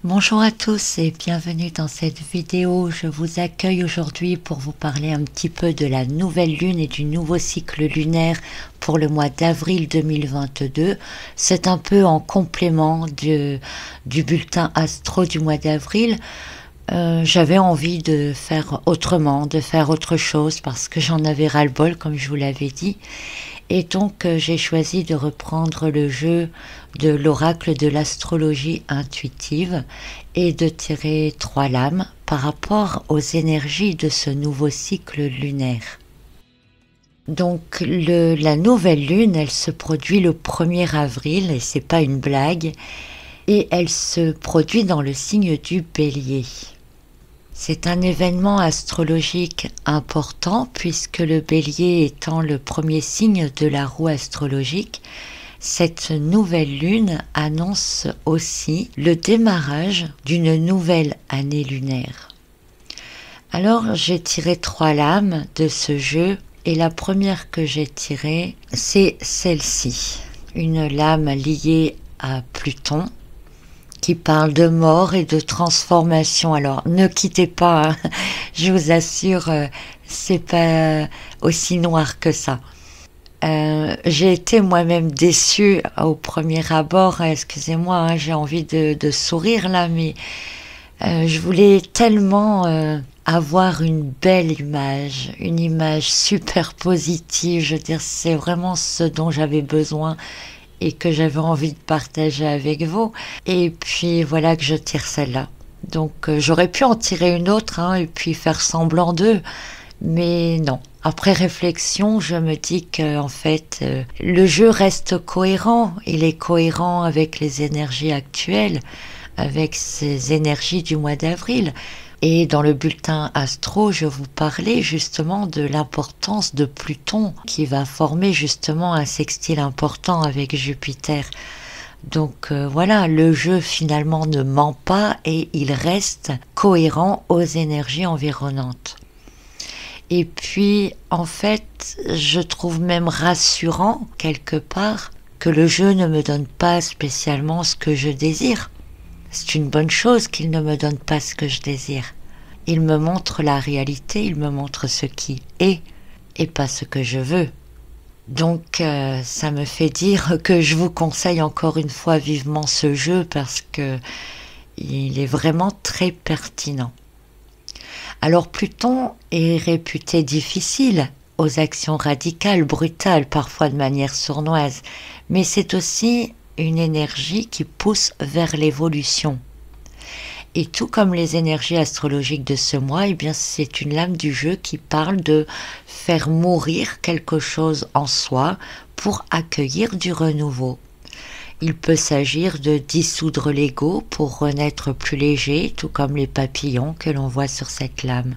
Bonjour à tous et bienvenue dans cette vidéo. Je vous accueille aujourd'hui pour vous parler un petit peu de la nouvelle lune et du nouveau cycle lunaire pour le mois d'avril 2022. C'est un peu en complément du bulletin astro du mois d'avril. J'avais envie de faire autrement, de faire autre chose parce que j'en avais ras-le-bol comme je vous l'avais dit. Et donc j'ai choisi de reprendre le jeu de l'oracle de l'astrologie intuitive et de tirer 3 lames par rapport aux énergies de ce nouveau cycle lunaire. Donc la nouvelle lune, elle se produit le 1er avril et c'est pas une blague, et elle se produit dans le signe du Bélier. C'est un événement astrologique important puisque le Bélier étant le premier signe de la roue astrologique, cette nouvelle lune annonce aussi le démarrage d'une nouvelle année lunaire. Alors j'ai tiré 3 lames de ce jeu et la première que j'ai tirée, c'est celle-ci, une lame liée à Pluton, qui parle de mort et de transformation. Alors, ne quittez pas, hein. Je vous assure, c'est pas aussi noir que ça. J'ai été moi-même déçue au premier abord. Excusez-moi, hein, j'ai envie de sourire là, mais je voulais tellement avoir une belle image, une image super positive. Je veux dire, c'est vraiment ce dont j'avais besoin et que j'avais envie de partager avec vous. Et puis voilà que je tire celle-là. Donc j'aurais pu en tirer une autre hein, et puis faire semblant d'eux, mais non. Après réflexion, je me dis que en fait, le jeu reste cohérent. Il est cohérent avec les énergies actuelles, avec ces énergies du mois d'avril. Et dans le bulletin astro, je vous parlais justement de l'importance de Pluton qui va former justement un sextile important avec Jupiter. Donc voilà, le jeu finalement ne ment pas et il reste cohérent aux énergies environnantes. Et puis en fait, je trouve même rassurant quelque part que le jeu ne me donne pas spécialement ce que je désire. C'est une bonne chose qu'il ne me donne pas ce que je désire. Il me montre la réalité, il me montre ce qui est et pas ce que je veux. Donc ça me fait dire que je vous conseille encore une fois vivement ce jeu parce que il est vraiment très pertinent. Alors Pluton est réputé difficile, aux actions radicales, brutales, parfois de manière sournoise, mais c'est aussi une énergie qui pousse vers l'évolution. Et tout comme les énergies astrologiques de ce mois, eh bien c'est une lame du jeu qui parle de faire mourir quelque chose en soi pour accueillir du renouveau. Il peut s'agir de dissoudre l'ego pour renaître plus léger, tout comme les papillons que l'on voit sur cette lame.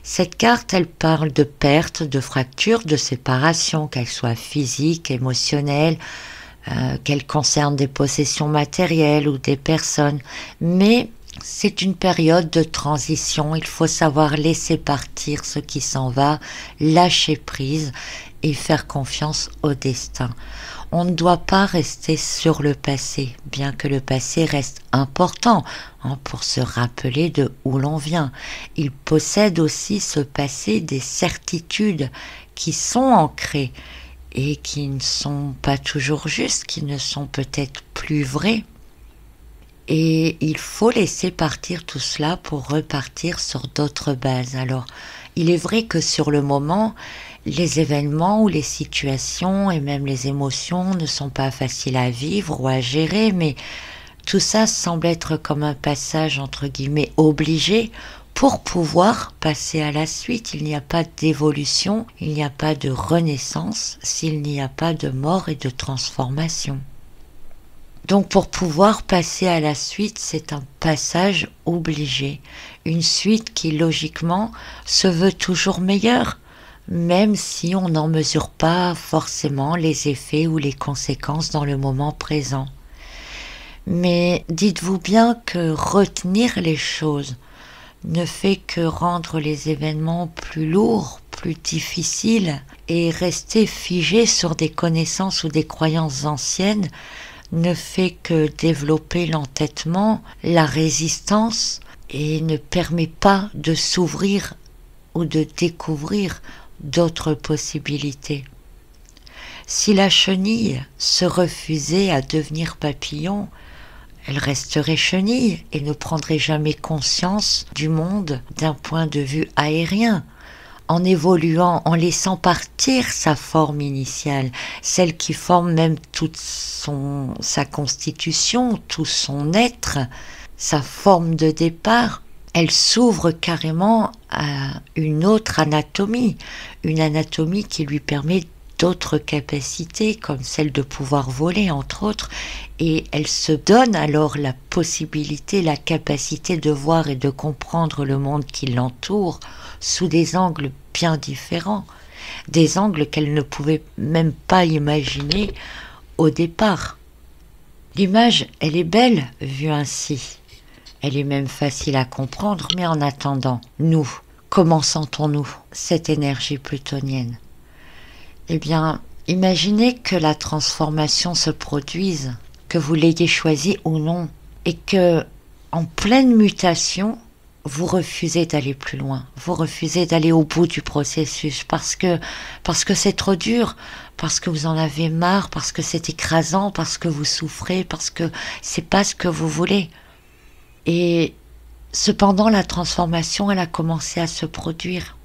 Cette carte, elle parle de perte, de fracture, de séparation, qu'elle soit physique, émotionnelle, qu'elle concerne des possessions matérielles ou des personnes. Mais c'est une période de transition, il faut savoir laisser partir ce qui s'en va, lâcher prise et faire confiance au destin. On ne doit pas rester sur le passé, bien que le passé reste important pour se rappeler de où l'on vient. Il possède aussi ce passé des certitudes qui sont ancrées et qui ne sont pas toujours justes, qui ne sont peut-être plus vraies. Et il faut laisser partir tout cela pour repartir sur d'autres bases. Alors, il est vrai que sur le moment, les événements ou les situations et même les émotions ne sont pas faciles à vivre ou à gérer, mais tout ça semble être comme un passage entre guillemets obligé pour pouvoir passer à la suite. Il n'y a pas d'évolution, il n'y a pas de renaissance s'il n'y a pas de mort et de transformation. Donc pour pouvoir passer à la suite, c'est un passage obligé, une suite qui logiquement se veut toujours meilleure, même si on n'en mesure pas forcément les effets ou les conséquences dans le moment présent. Mais dites-vous bien que retenir les choses ne fait que rendre les événements plus lourds, plus difficiles, et rester figé sur des connaissances ou des croyances anciennes ne fait que développer l'entêtement, la résistance et ne permet pas de s'ouvrir ou de découvrir d'autres possibilités. Si la chenille se refusait à devenir papillon, elle resterait chenille et ne prendrait jamais conscience du monde d'un point de vue aérien, en évoluant, en laissant partir sa forme initiale, celle qui forme même toute sa constitution, tout son être, sa forme de départ. Elle s'ouvre carrément à une autre anatomie, une anatomie qui lui permet d'autres capacités, comme celle de pouvoir voler, entre autres, et elle se donne alors la possibilité, la capacité de voir et de comprendre le monde qui l'entoure sous des angles bien différents, des angles qu'elle ne pouvait même pas imaginer au départ. L'image, elle est belle vue ainsi. Elle est même facile à comprendre, mais en attendant, nous, comment sentons-nous cette énergie plutonienne? Eh bien, imaginez que la transformation se produise, que vous l'ayez choisie ou non, et que, en pleine mutation, vous refusez d'aller plus loin, vous refusez d'aller au bout du processus parce que c'est trop dur, parce que vous en avez marre, parce que c'est écrasant, parce que vous souffrez, parce que c'est pas ce que vous voulez. Et cependant, la transformation, elle a commencé à se produire.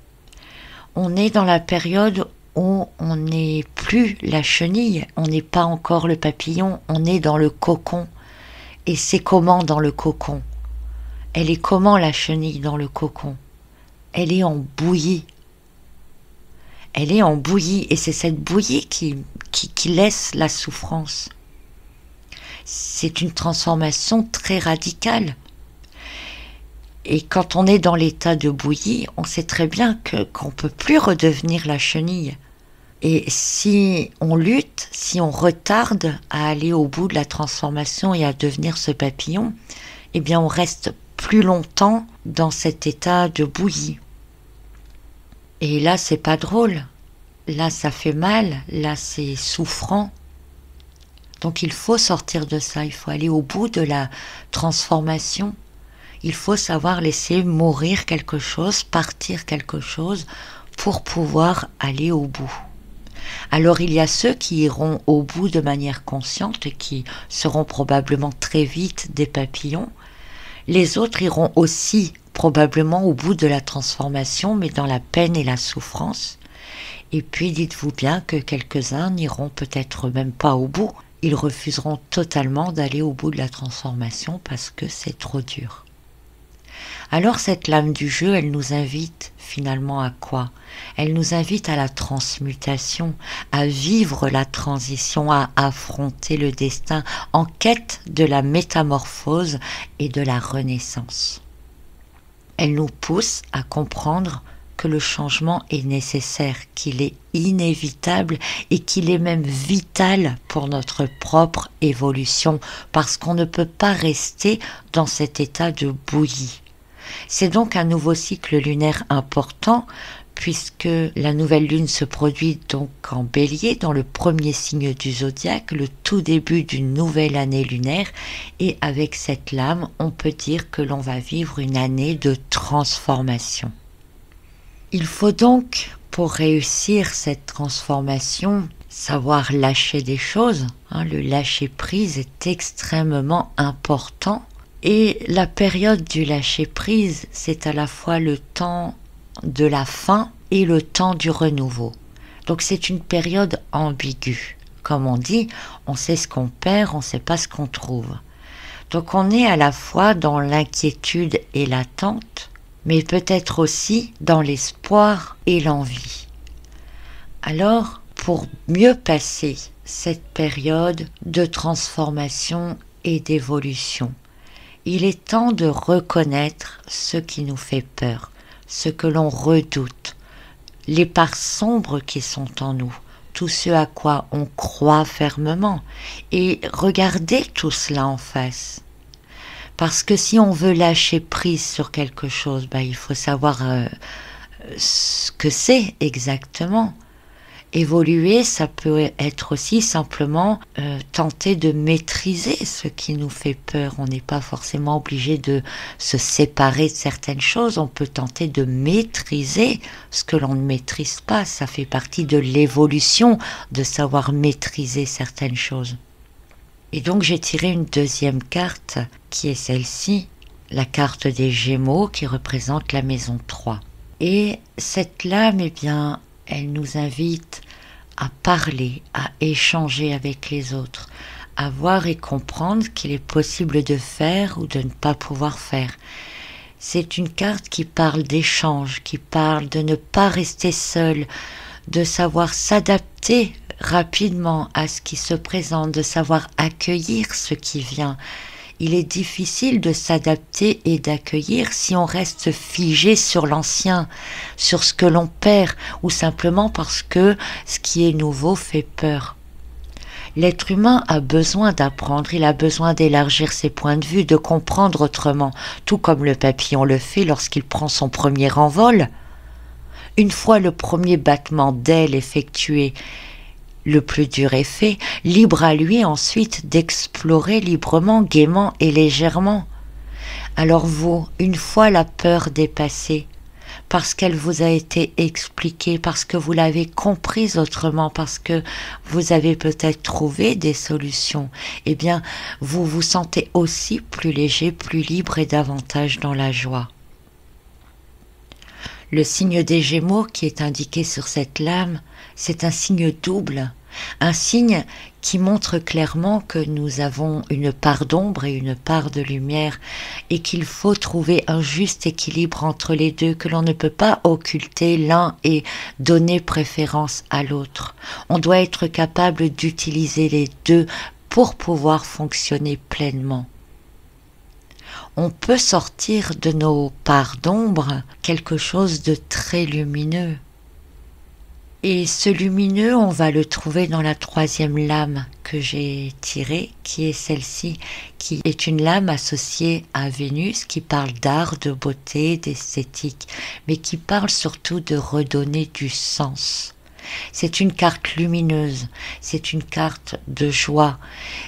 On est dans la période où on n'est plus la chenille, on n'est pas encore le papillon, on est dans le cocon. Et c'est comment dans le cocon? Elle est comment la chenille dans le cocon? Elle est en bouillie. Elle est en bouillie et c'est cette bouillie qui laisse la souffrance. C'est une transformation très radicale. Et quand on est dans l'état de bouillie, on sait très bien qu'on ne peut plus redevenir la chenille. Et si on lutte, si on retarde à aller au bout de la transformation et à devenir ce papillon, eh bien on reste plus longtemps dans cet état de bouillie. Et là, c'est pas drôle. Là, ça fait mal. Là, c'est souffrant. Donc il faut sortir de ça. Il faut aller au bout de la transformation. Il faut savoir laisser mourir quelque chose, partir quelque chose pour pouvoir aller au bout. Alors il y a ceux qui iront au bout de manière consciente et qui seront probablement très vite des papillons. Les autres iront aussi probablement au bout de la transformation, mais dans la peine et la souffrance. Et puis dites-vous bien que quelques-uns n'iront peut-être même pas au bout. Ils refuseront totalement d'aller au bout de la transformation parce que c'est trop dur. Alors cette lame du jeu, elle nous invite finalement à quoi? Elle nous invite à la transmutation, à vivre la transition, à affronter le destin en quête de la métamorphose et de la renaissance. Elle nous pousse à comprendre que le changement est nécessaire, qu'il est inévitable et qu'il est même vital pour notre propre évolution parce qu'on ne peut pas rester dans cet état de bouillie. C'est donc un nouveau cycle lunaire important puisque la nouvelle lune se produit donc en Bélier, dans le premier signe du zodiaque, le tout début d'une nouvelle année lunaire, et avec cette lame, on peut dire que l'on va vivre une année de transformation. Il faut donc, pour réussir cette transformation, savoir lâcher des choses. Le lâcher-prise est extrêmement important. Et la période du lâcher-prise, c'est à la fois le temps de la fin et le temps du renouveau. Donc c'est une période ambiguë. Comme on dit, on sait ce qu'on perd, on ne sait pas ce qu'on trouve. Donc on est à la fois dans l'inquiétude et l'attente, mais peut-être aussi dans l'espoir et l'envie. Alors, pour mieux passer cette période de transformation et d'évolution, il est temps de reconnaître ce qui nous fait peur, ce que l'on redoute, les parts sombres qui sont en nous, tout ce à quoi on croit fermement, et regarder tout cela en face. Parce que si on veut lâcher prise sur quelque chose, il faut savoir ce que c'est exactement. Évoluer, ça peut être aussi simplement tenter de maîtriser ce qui nous fait peur. On n'est pas forcément obligé de se séparer de certaines choses, on peut tenter de maîtriser ce que l'on ne maîtrise pas. Ça fait partie de l'évolution de savoir maîtriser certaines choses. Et donc j'ai tiré une deuxième carte qui est celle-ci, la carte des Gémeaux qui représente la maison 3. Et cette lame, eh bien, elle nous invite à parler, à échanger avec les autres, à voir et comprendre qu'il est possible de faire ou de ne pas pouvoir faire. C'est une carte qui parle d'échange, qui parle de ne pas rester seul, de savoir s'adapter rapidement à ce qui se présente, de savoir accueillir ce qui vient. Il est difficile de s'adapter et d'accueillir si on reste figé sur l'ancien, sur ce que l'on perd, ou simplement parce que ce qui est nouveau fait peur. L'être humain a besoin d'apprendre, il a besoin d'élargir ses points de vue, de comprendre autrement, tout comme le papillon le fait lorsqu'il prend son premier envol. Une fois le premier battement d'aile effectué, le plus dur est fait, libre à lui ensuite d'explorer librement, gaiement et légèrement. Alors vous, une fois la peur dépassée, parce qu'elle vous a été expliquée, parce que vous l'avez comprise autrement, parce que vous avez peut-être trouvé des solutions, eh bien, vous vous sentez aussi plus léger, plus libre et davantage dans la joie. Le signe des Gémeaux qui est indiqué sur cette lame, c'est un signe double, un signe qui montre clairement que nous avons une part d'ombre et une part de lumière et qu'il faut trouver un juste équilibre entre les deux, que l'on ne peut pas occulter l'un et donner préférence à l'autre. On doit être capable d'utiliser les deux pour pouvoir fonctionner pleinement. On peut sortir de nos parts d'ombre quelque chose de très lumineux. Et ce lumineux, on va le trouver dans la troisième lame que j'ai tirée, qui est celle-ci, qui est une lame associée à Vénus, qui parle d'art, de beauté, d'esthétique, mais qui parle surtout de redonner du sens. C'est une carte lumineuse, c'est une carte de joie.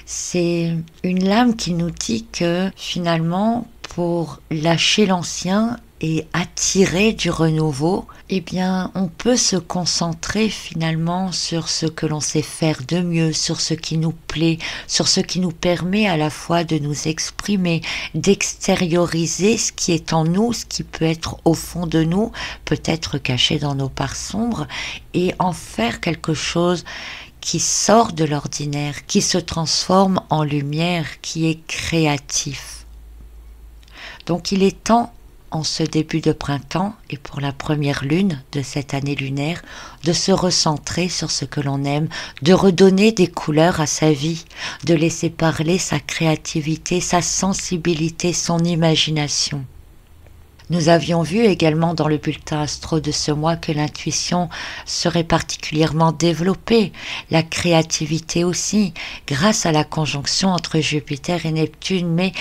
C'est une lame qui nous dit que finalement, pour lâcher l'ancien et attirer du renouveau, eh bien, on peut se concentrer finalement sur ce que l'on sait faire de mieux, sur ce qui nous plaît, sur ce qui nous permet à la fois de nous exprimer, d'extérioriser ce qui est en nous, ce qui peut être au fond de nous, peut-être caché dans nos parts sombres, et en faire quelque chose qui sort de l'ordinaire, qui se transforme en lumière, qui est créatif. Donc il est temps, en ce début de printemps et pour la première lune de cette année lunaire, de se recentrer sur ce que l'on aime, de redonner des couleurs à sa vie, de laisser parler sa créativité, sa sensibilité, son imagination. Nous avions vu également dans le bulletin astro de ce mois que l'intuition serait particulièrement développée, la créativité aussi, grâce à la conjonction entre Jupiter et Neptune, mais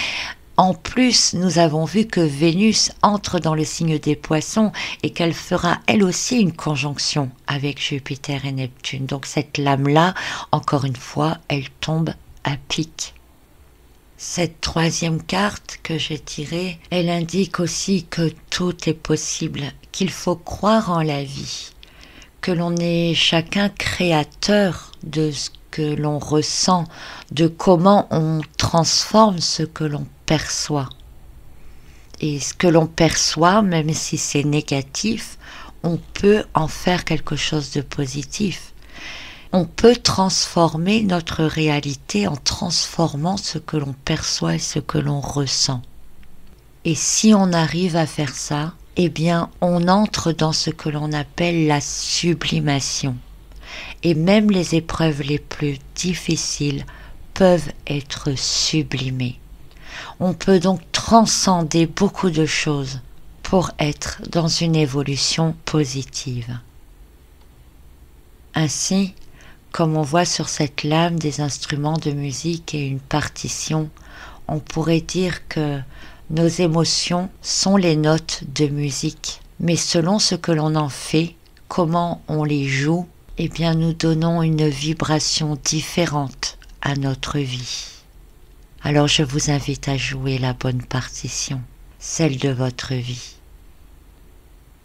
en plus, nous avons vu que Vénus entre dans le signe des Poissons et qu'elle fera elle aussi une conjonction avec Jupiter et Neptune. Donc cette lame-là, encore une fois, elle tombe à pic. Cette troisième carte que j'ai tirée, elle indique aussi que tout est possible, qu'il faut croire en la vie, que l'on est chacun créateur de ce que l'on ressent, de comment on transforme ce que l'on perçoit. Et ce que l'on perçoit, même si c'est négatif, on peut en faire quelque chose de positif. On peut transformer notre réalité en transformant ce que l'on perçoit et ce que l'on ressent. Et si on arrive à faire ça, eh bien, on entre dans ce que l'on appelle la sublimation. Et même les épreuves les plus difficiles peuvent être sublimées. On peut donc transcender beaucoup de choses pour être dans une évolution positive. Ainsi, comme on voit sur cette lame des instruments de musique et une partition, on pourrait dire que nos émotions sont les notes de musique, mais selon ce que l'on en fait, comment on les joue, eh bien nous donnons une vibration différente à notre vie. Alors je vous invite à jouer la bonne partition, celle de votre vie.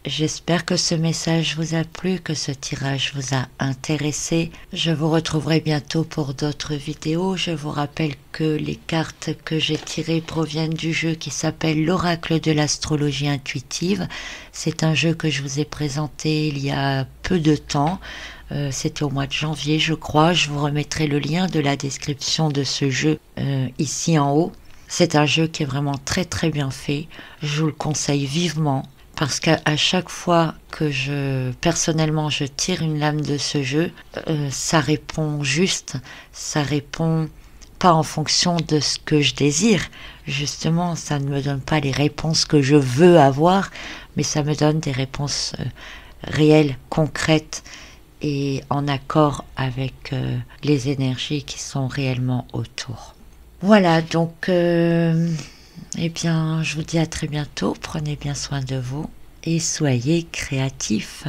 J'espère que ce message vous a plu, que ce tirage vous a intéressé. Je vous retrouverai bientôt pour d'autres vidéos. Je vous rappelle que les cartes que j'ai tirées proviennent du jeu qui s'appelle l'Oracle de l'astrologie intuitive. C'est un jeu que je vous ai présenté il y a peu de temps. C'était au mois de janvier, je crois. Je vous remettrai le lien de la description de ce jeu ici en haut. C'est un jeu qui est vraiment très très bien fait. Je vous le conseille vivement. Parce qu'à chaque fois que personnellement, je tire une lame de ce jeu, ça répond juste, ça répond pas en fonction de ce que je désire. Justement, ça ne me donne pas les réponses que je veux avoir, mais ça me donne des réponses réelles, concrètes et en accord avec les énergies qui sont réellement autour. Voilà, donc... eh bien, je vous dis à très bientôt, prenez bien soin de vous et soyez créatifs.